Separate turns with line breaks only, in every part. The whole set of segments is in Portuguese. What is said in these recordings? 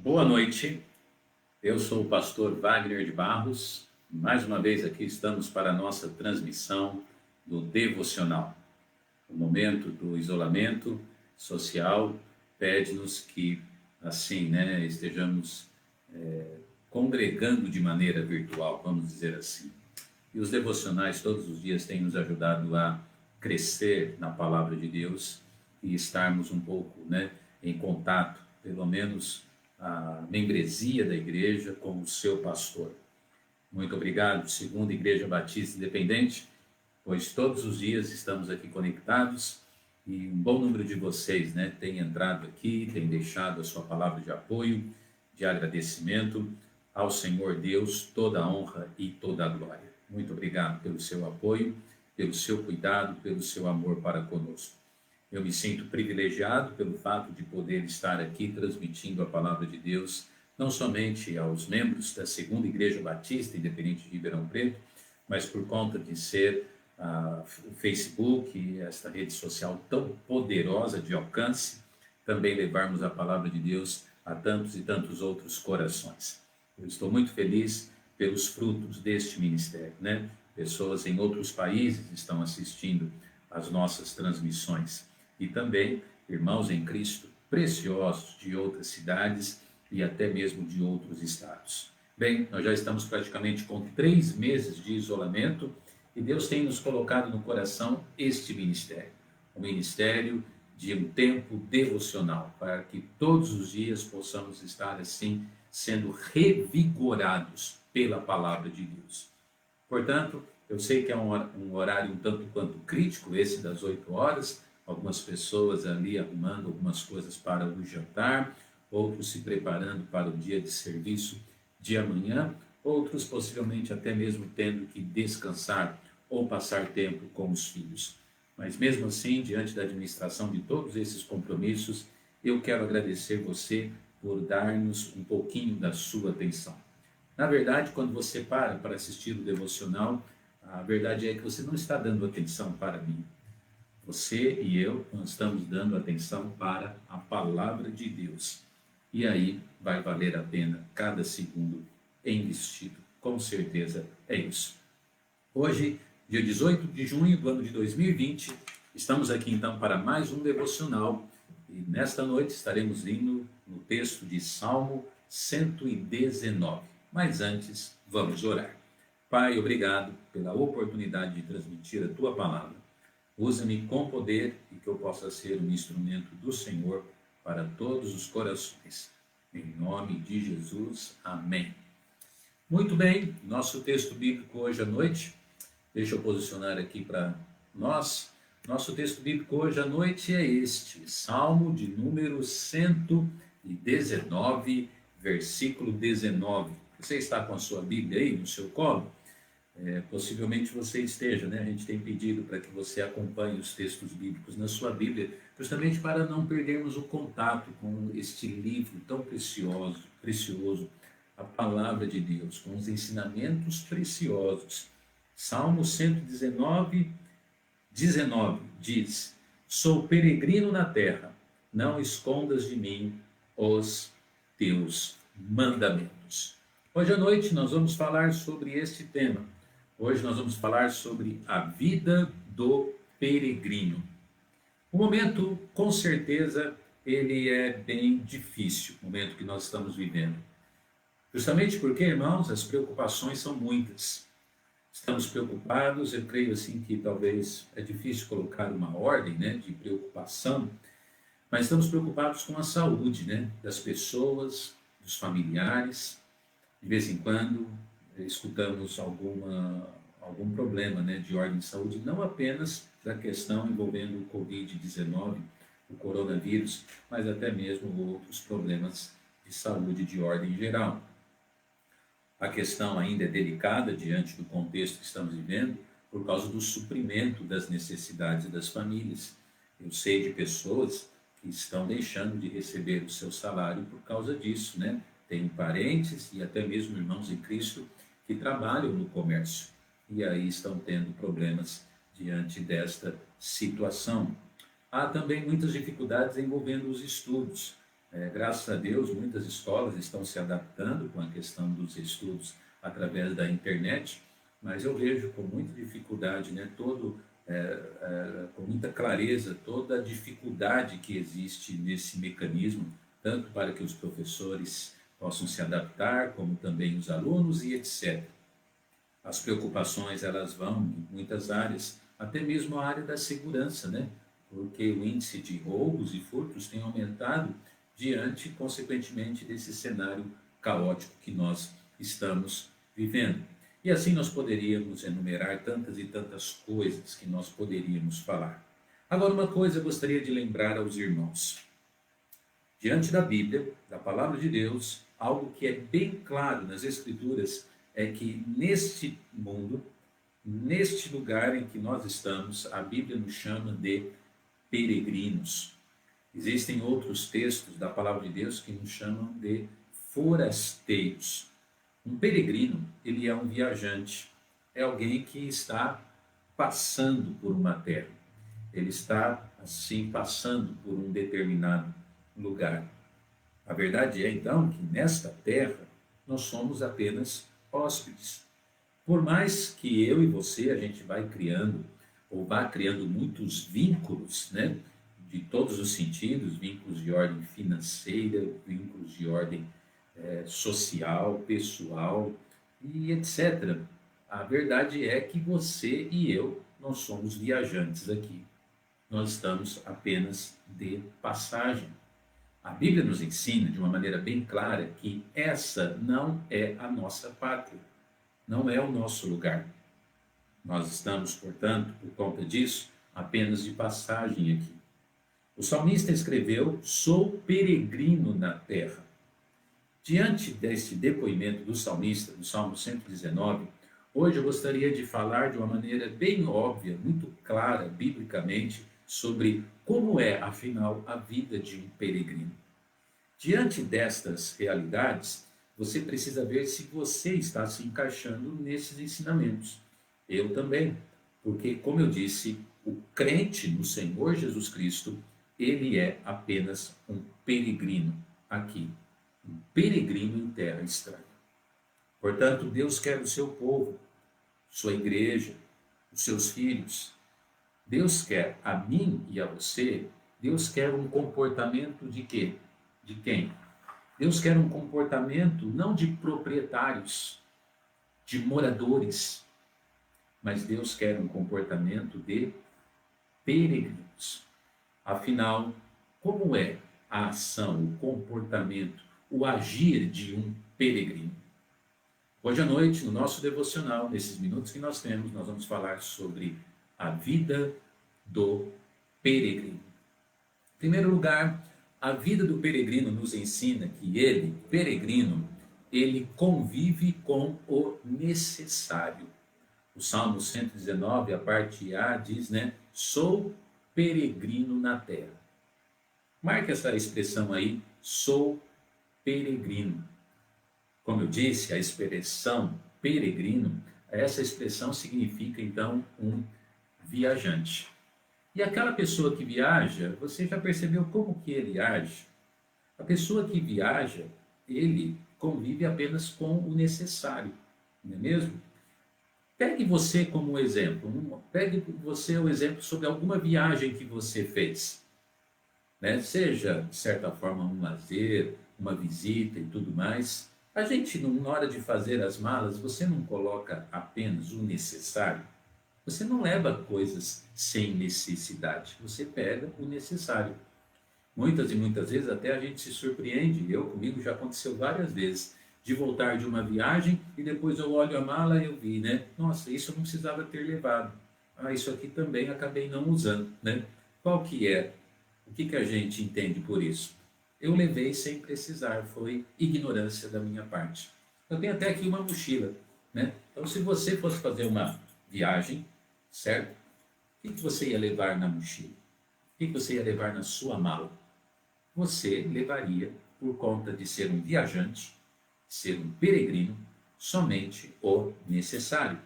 Boa noite, eu sou o pastor Wagner de Barros. Mais uma vez aqui estamos para a nossa transmissão do devocional. O momento do isolamento social pede-nos que, assim, estejamos congregando de maneira virtual, vamos dizer assim. E os devocionais todos os dias têm nos ajudado a crescer na palavra de Deus e estarmos um pouco, em contato, pelo menos a membresia da igreja com o seu pastor. Muito obrigado, Segunda Igreja Batista Independente, pois todos os dias estamos aqui conectados e um bom número de vocês, tem entrado aqui, tem deixado a sua palavra de apoio, de agradecimento ao Senhor Deus, toda a honra e toda a glória. Muito obrigado pelo seu apoio, pelo seu cuidado, pelo seu amor para conosco. Eu me sinto privilegiado pelo fato de poder estar aqui transmitindo a palavra de Deus, não somente aos membros da Segunda Igreja Batista Independente de Ribeirão Preto, mas por conta de ser o Facebook, esta rede social tão poderosa de alcance, também levarmos a palavra de Deus a tantos e tantos outros corações. Eu estou muito feliz pelos frutos deste ministério, Pessoas em outros países estão assistindo às nossas transmissões e também irmãos em Cristo preciosos de outras cidades e até mesmo de outros estados. Bem, nós já estamos praticamente com 3 meses de isolamento e Deus tem nos colocado no coração este ministério, o ministério de um tempo devocional, para que todos os dias possamos estar assim, sendo revigorados pela palavra de Deus. Portanto, eu sei que é um horário um tanto quanto crítico, esse das 8 horas, algumas pessoas ali arrumando algumas coisas para o jantar, outros se preparando para o dia de serviço de amanhã, outros possivelmente até mesmo tendo que descansar ou passar tempo com os filhos. Mas mesmo assim, diante da administração de todos esses compromissos, eu quero agradecer você por dar-nos um pouquinho da sua atenção. Na verdade, quando você para assistir o devocional, a verdade é que você não está dando atenção para mim. Você e eu, nós estamos dando atenção para a palavra de Deus. E aí vai valer a pena cada segundo investido. Com certeza é isso. Hoje, dia 18 de junho do ano de 2020, estamos aqui então para mais um devocional. E nesta noite estaremos lendo no texto de Salmo 119. Mas antes, vamos orar. Pai, obrigado pela oportunidade de transmitir a Tua palavra. Usa-me com poder e que eu possa ser um instrumento do Senhor para todos os corações. Em nome de Jesus, amém. Muito bem, nosso texto bíblico hoje à noite, deixa eu posicionar aqui para nós. Nosso texto bíblico hoje à noite é este, Salmo de número 119, versículo 19. Você está com a sua Bíblia aí no seu colo? Possivelmente você esteja, A gente tem pedido para que você acompanhe os textos bíblicos na sua Bíblia, justamente para não perdermos o contato com este livro tão precioso, a palavra de Deus, com os ensinamentos preciosos. Salmo 119, 19 diz: Sou peregrino na terra, não escondas de mim os teus mandamentos. Hoje à noite nós vamos falar sobre este tema. Hoje nós vamos falar sobre a vida do peregrino. O momento, com certeza, ele é bem difícil, o momento que nós estamos vivendo. Justamente porque, irmãos, as preocupações são muitas. Estamos preocupados, eu creio assim que talvez é difícil colocar uma ordem, de preocupação, mas estamos preocupados com a saúde, das pessoas, dos familiares. De vez em quando escutamos algum problema, de ordem de saúde, não apenas da questão envolvendo o Covid-19, o coronavírus, mas até mesmo outros problemas de saúde de ordem geral. A questão ainda é delicada diante do contexto que estamos vivendo, por causa do suprimento das necessidades das famílias. Eu sei de pessoas que estão deixando de receber o seu salário por causa disso, Tem parentes e até mesmo irmãos em Cristo que trabalham no comércio e aí estão tendo problemas diante desta situação. Há também muitas dificuldades envolvendo os estudos. Graças a Deus, muitas escolas estão se adaptando com a questão dos estudos através da internet, mas eu vejo com muita dificuldade, né, com muita clareza, toda a dificuldade que existe nesse mecanismo, tanto para que os professores possam se adaptar, como também os alunos e etc. As preocupações elas vão em muitas áreas, até mesmo a área da segurança, né? Porque o índice de roubos e furtos tem aumentado diante, consequentemente, desse cenário caótico que nós estamos vivendo. E assim nós poderíamos enumerar tantas e tantas coisas que nós poderíamos falar. Agora, uma coisa eu gostaria de lembrar aos irmãos. Diante da Bíblia, da palavra de Deus, algo que é bem claro nas Escrituras é que neste mundo, neste lugar em que nós estamos, a Bíblia nos chama de peregrinos. Existem outros textos da palavra de Deus que nos chamam de forasteiros. Um peregrino, ele é um viajante, é alguém que está passando por uma terra. Ele está, assim, passando por um determinado lugar. A verdade é, então, que nesta terra nós somos apenas hóspedes. Por mais que eu e você, a gente vai criando, ou vá criando muitos vínculos, né? De todos os sentidos, vínculos de ordem financeira, vínculos de ordem social, pessoal e etc. A verdade é que você e eu, nós somos viajantes aqui. Nós estamos apenas de passagem. A Bíblia nos ensina de uma maneira bem clara que essa não é a nossa pátria, não é o nosso lugar. Nós estamos, portanto, por conta disso, apenas de passagem aqui. O salmista escreveu: sou peregrino na terra. Diante deste depoimento do salmista, do Salmo 119, hoje eu gostaria de falar de uma maneira bem óbvia, muito clara, biblicamente, sobre como é, afinal, a vida de um peregrino. Diante destas realidades, você precisa ver se você está se encaixando nesses ensinamentos. Eu também, porque, como eu disse, o crente no Senhor Jesus Cristo, ele é apenas um peregrino aqui, um peregrino em terra estranha. Portanto, Deus quer o seu povo, sua igreja, os seus filhos. Deus quer a mim e a você, Deus quer um comportamento de quê? De quem? Deus quer um comportamento não de proprietários, de moradores, mas Deus quer um comportamento de peregrinos. Afinal, como é a ação, o comportamento, o agir de um peregrino? Hoje à noite, no nosso devocional, nesses minutos que nós temos, nós vamos falar sobre a vida do peregrino. Em primeiro lugar, a vida do peregrino nos ensina que ele, peregrino, ele convive com o necessário. O Salmo 119, a parte A, diz, né? Sou peregrino na terra. Marque essa expressão aí, sou peregrino. Como eu disse, a expressão peregrino, essa expressão significa então um viajante. E aquela pessoa que viaja, você já percebeu como que ele age? A pessoa que viaja, ele convive apenas com o necessário, não é mesmo? Pegue você como exemplo, pegue você o exemplo sobre alguma viagem que você fez, né? Seja, de certa forma, um lazer, uma visita e tudo mais. A gente, na hora de fazer as malas, você não coloca apenas o necessário. Você não leva coisas sem necessidade, você pega o necessário. Muitas e muitas vezes até a gente se surpreende, comigo já aconteceu várias vezes, de voltar de uma viagem e depois eu olho a mala e eu vi, né? Nossa, isso eu não precisava ter levado. Ah, isso aqui também acabei não usando, né? Qual que é? O que a gente entende por isso? Eu levei sem precisar, foi ignorância da minha parte. Eu tenho até aqui uma mochila, né? Então, se você fosse fazer uma viagem, certo? O que você ia levar na mochila? O que você ia levar na sua mala? Você levaria, por conta de ser um viajante, ser um peregrino, somente o necessário.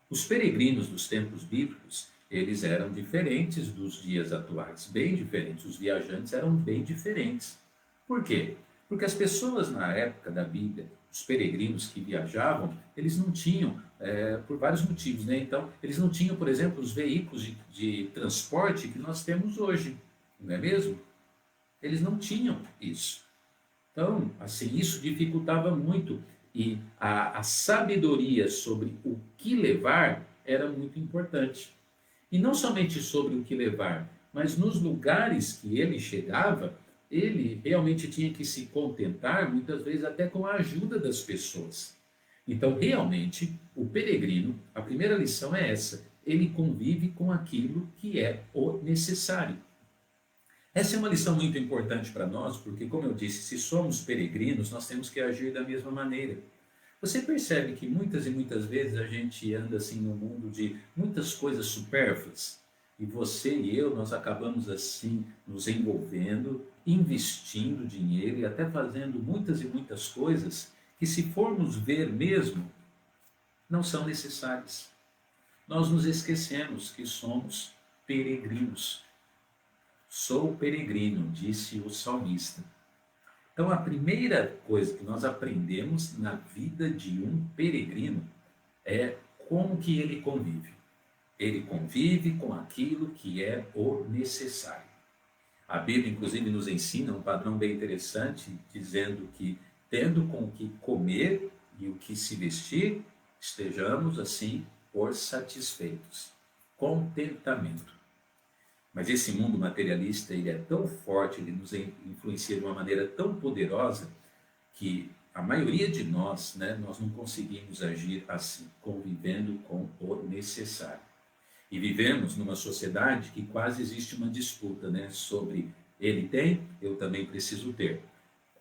Os peregrinos dos tempos bíblicos, eles eram diferentes dos dias atuais, bem diferentes. Os viajantes eram bem diferentes. Por quê? Porque as pessoas na época da Bíblia, os peregrinos que viajavam, eles não tinham, por vários motivos, né? Então, eles não tinham, por exemplo, os veículos de transporte que nós temos hoje, não é mesmo? Eles não tinham isso. Então, assim, isso dificultava muito e a sabedoria sobre o que levar era muito importante. E não somente sobre o que levar, mas nos lugares que ele chegava, ele realmente tinha que se contentar, muitas vezes até com a ajuda das pessoas. Então, realmente, o peregrino, a primeira lição é essa: ele convive com aquilo que é o necessário. Essa é uma lição muito importante para nós, porque, como eu disse, se somos peregrinos, nós temos que agir da mesma maneira. Você percebe que muitas e muitas vezes a gente anda assim no mundo de muitas coisas supérfluas, e você e eu, nós acabamos assim nos envolvendo, investindo dinheiro e até fazendo muitas e muitas coisas que, se formos ver mesmo, não são necessárias. Nós nos esquecemos que somos peregrinos. Sou peregrino, disse o salmista. Então, a primeira coisa que nós aprendemos na vida de um peregrino é como que ele convive. Ele convive com aquilo que é o necessário. A Bíblia, inclusive, nos ensina um padrão bem interessante, dizendo que, tendo com o que comer e o que se vestir, estejamos, assim, por satisfeitos. Contentamento. Mas esse mundo materialista, ele é tão forte, ele nos influencia de uma maneira tão poderosa, que a maioria de nós, né, nós não conseguimos agir assim, convivendo com o necessário. E vivemos numa sociedade que quase existe uma disputa, né, sobre ele tem, eu também preciso ter.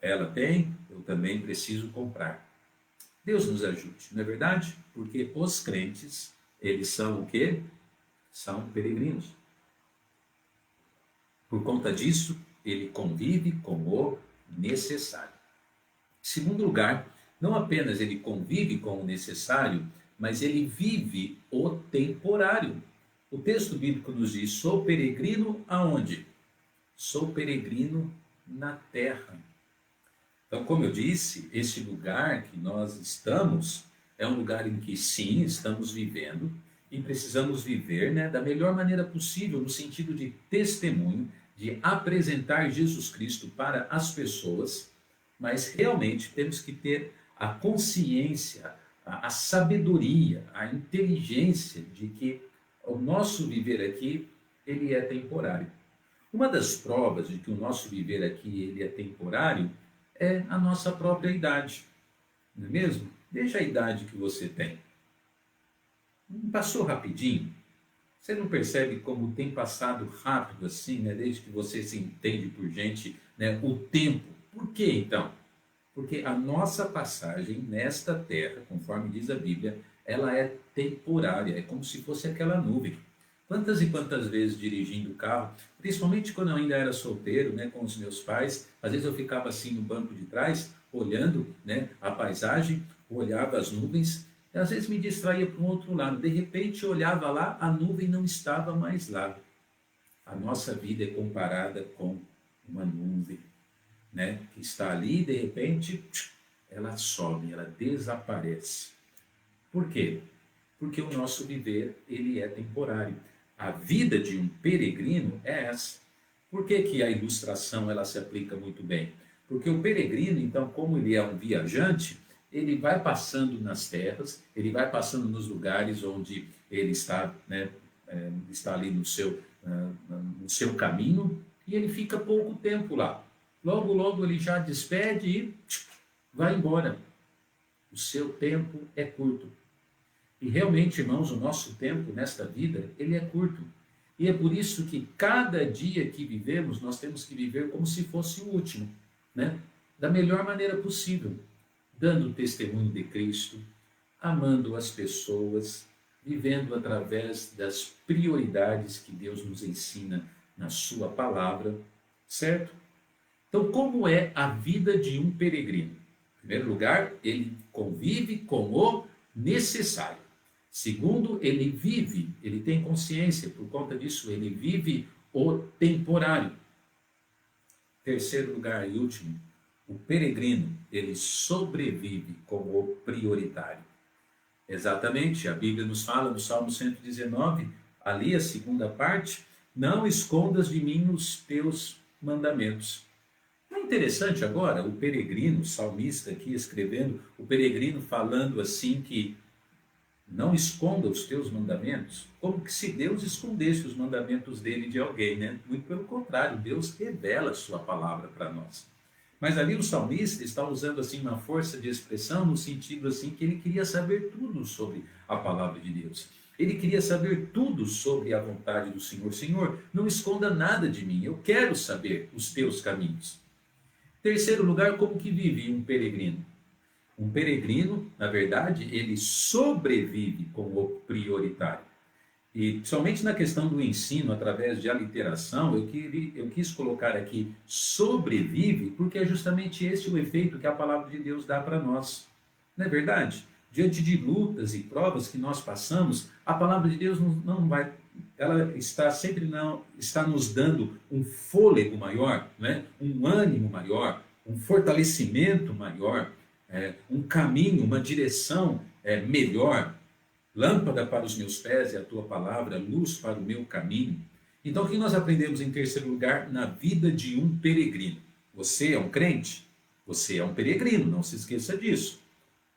Ela tem, eu também preciso comprar. Deus nos ajude, não é verdade? Porque os crentes, eles são o quê? São peregrinos. Por conta disso, ele convive com o necessário. Em segundo lugar, não apenas ele convive com o necessário, mas ele vive o temporário. O texto bíblico nos diz: sou peregrino aonde? Sou peregrino na terra. Então, como eu disse, esse lugar que nós estamos é um lugar em que, sim, estamos vivendo e precisamos viver, né, da melhor maneira possível, no sentido de testemunho, de apresentar Jesus Cristo para as pessoas, mas realmente temos que ter a consciência, a sabedoria, a inteligência de que o nosso viver aqui, ele é temporário. Uma das provas de que o nosso viver aqui, ele é temporário, é a nossa própria idade, não é mesmo? Veja a idade que você tem. Passou rapidinho? Você não percebe como tem passado rápido assim, né? Desde que você se entende por gente, né? O tempo. Por quê então? Porque a nossa passagem nesta terra, conforme diz a Bíblia, ela é temporária, é como se fosse aquela nuvem. Quantas e quantas vezes dirigindo o carro, principalmente quando eu ainda era solteiro, né, com os meus pais, às vezes eu ficava assim no banco de trás, olhando, né, a paisagem, olhava as nuvens, e às vezes me distraía para um outro lado. De repente eu olhava lá, a nuvem não estava mais lá. A nossa vida é comparada com uma nuvem, né, que está ali e de repente ela some, ela desaparece. Por quê? Porque o nosso viver, ele é temporário. A vida de um peregrino é essa. Por que que a ilustração ela se aplica muito bem? Porque o peregrino, então, como ele é um viajante, ele vai passando nas terras, ele vai passando nos lugares onde ele está, né, está ali no seu caminho, e ele fica pouco tempo lá. Logo, logo ele já despede e vai embora. O seu tempo é curto. E realmente, irmãos, o nosso tempo nesta vida, ele é curto. E é por isso que cada dia que vivemos, nós temos que viver como se fosse o último, né? Da melhor maneira possível, dando testemunho de Cristo, amando as pessoas, vivendo através das prioridades que Deus nos ensina na sua palavra, certo? Então, como é a vida de um peregrino? Em primeiro lugar, ele convive com o necessário. Segundo, ele vive, ele tem consciência, por conta disso, ele vive o temporário. Terceiro lugar e último, o peregrino, ele sobrevive como o prioritário. Exatamente, a Bíblia nos fala no Salmo 119, ali a segunda parte, não escondas de mim os teus mandamentos. Não é interessante agora o peregrino, o salmista aqui escrevendo, o peregrino falando assim que não esconda os teus mandamentos, como que se Deus escondesse os mandamentos dele de alguém, né? Muito pelo contrário, Deus revela a sua palavra para nós. Mas ali o salmista está usando assim uma força de expressão no sentido assim que ele queria saber tudo sobre a palavra de Deus. Ele queria saber tudo sobre a vontade do Senhor. Senhor, não esconda nada de mim, eu quero saber os teus caminhos. Terceiro lugar, como que vive um peregrino? Um peregrino, na verdade, ele sobrevive como o prioritário. E somente na questão do ensino, através de aliteração, eu quis colocar aqui sobrevive, porque é justamente esse o efeito que a palavra de Deus dá para nós. Não é verdade? Diante de lutas e provas que nós passamos, a palavra de Deus não vai, ela está sempre não, está nos dando um fôlego maior, né? Um ânimo maior, um fortalecimento maior, um caminho, uma direção melhor. Lâmpada para os meus pés é a tua palavra, luz para o meu caminho. Então, o que nós aprendemos em terceiro lugar na vida de um peregrino? Você é um crente? Você é um peregrino, não se esqueça disso.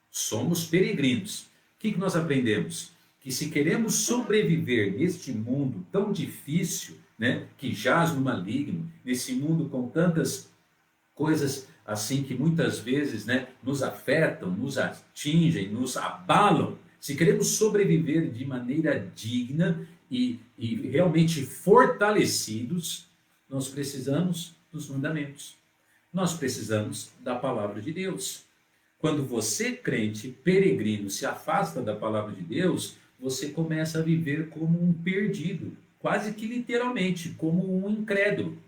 Somos peregrinos. O que nós aprendemos? Que se queremos sobreviver neste mundo tão difícil, né, que jaz no maligno, nesse mundo com tantas coisas assim que muitas vezes, né, nos afetam, nos atingem, nos abalam, se queremos sobreviver de maneira digna e realmente fortalecidos, nós precisamos dos mandamentos. Nós precisamos da palavra de Deus. Quando você, crente, peregrino, se afasta da palavra de Deus, você começa a viver como um perdido, quase que literalmente, como um incrédulo.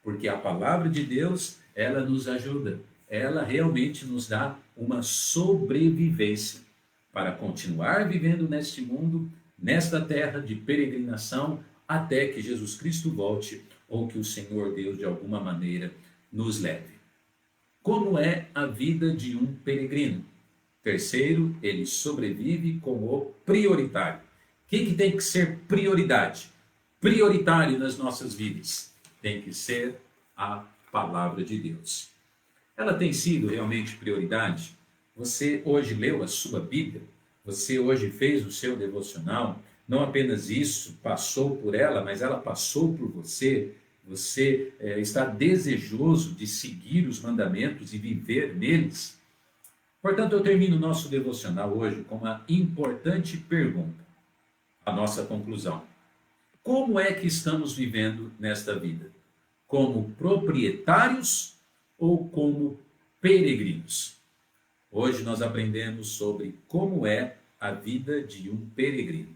Porque a palavra de Deus, ela nos ajuda, ela realmente nos dá uma sobrevivência para continuar vivendo neste mundo, nesta terra de peregrinação, até que Jesus Cristo volte ou que o Senhor Deus de alguma maneira nos leve. Como é a vida de um peregrino? Terceiro, ele sobrevive como o prioritário. O que tem que ser prioridade? Prioritário nas nossas vidas tem que ser a palavra de Deus. Ela tem sido realmente prioridade? Você hoje leu a sua Bíblia? Você hoje fez o seu devocional? Não apenas isso, passou por ela, mas ela passou por você. Você está desejoso de seguir os mandamentos e viver neles? Portanto, eu termino o nosso devocional hoje com uma importante pergunta. A nossa conclusão. Como é que estamos vivendo nesta vida? Como proprietários ou como peregrinos? Hoje nós aprendemos sobre como é a vida de um peregrino.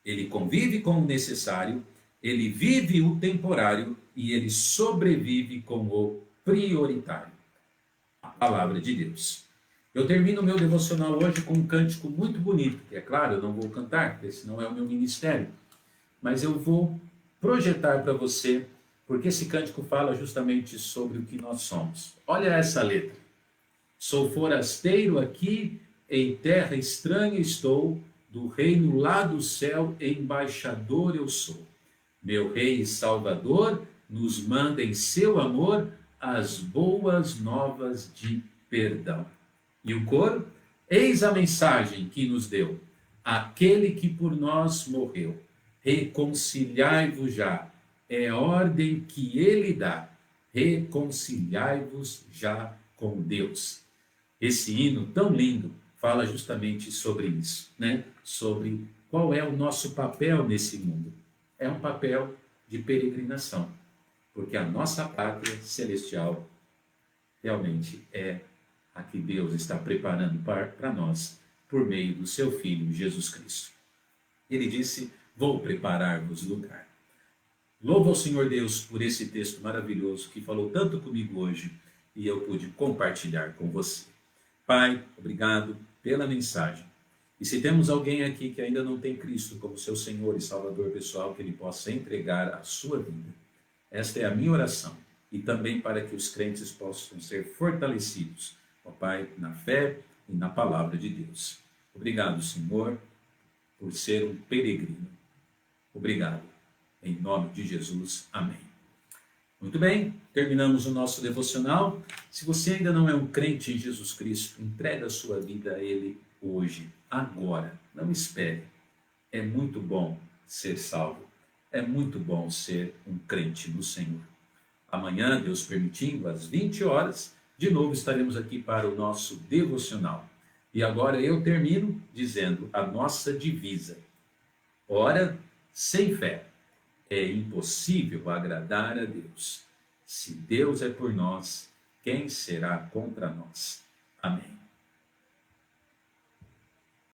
Ele convive com o necessário, ele vive o temporário e ele sobrevive com o prioritário. A palavra de Deus. Eu termino o meu devocional hoje com um cântico muito bonito, que é claro, eu não vou cantar, porque esse não é o meu ministério, mas eu vou projetar para você, porque esse cântico fala justamente sobre o que nós somos. Olha essa letra. Sou forasteiro aqui, em terra estranha estou, do reino lá do céu, embaixador eu sou. Meu Rei e Salvador nos manda em seu amor as boas novas de perdão. E o coro? Eis a mensagem que nos deu, aquele que por nós morreu. Reconciliai-vos já, é ordem que ele dá. Reconciliai-vos já com Deus. Esse hino tão lindo fala justamente sobre isso, né? Sobre qual é o nosso papel nesse mundo. É um papel de peregrinação, porque a nossa pátria celestial realmente é a que Deus está preparando para nós por meio do seu Filho Jesus Cristo. Ele disse, vou preparar-vos lugar. Louvo ao Senhor Deus por esse texto maravilhoso que falou tanto comigo hoje e eu pude compartilhar com você. Pai, obrigado pela mensagem. E se temos alguém aqui que ainda não tem Cristo como seu Senhor e Salvador pessoal, que ele possa entregar a sua vida. Esta é a minha oração. e também para que os crentes possam ser fortalecidos, ó Pai, na fé e na palavra de Deus. Obrigado, Senhor, por ser um peregrino. Obrigado. Em nome de Jesus. Amém. Muito bem, terminamos o nosso devocional. Se você ainda não é um crente em Jesus Cristo, entrega a sua vida a Ele hoje, agora. Não espere. É muito bom ser salvo. É muito bom ser um crente no Senhor. Amanhã, Deus permitindo, às 20 horas, de novo estaremos aqui para o nosso devocional. E agora eu termino dizendo a nossa divisa. Ora, sem fé, é impossível agradar a Deus. Se Deus é por nós, quem será contra nós? Amém.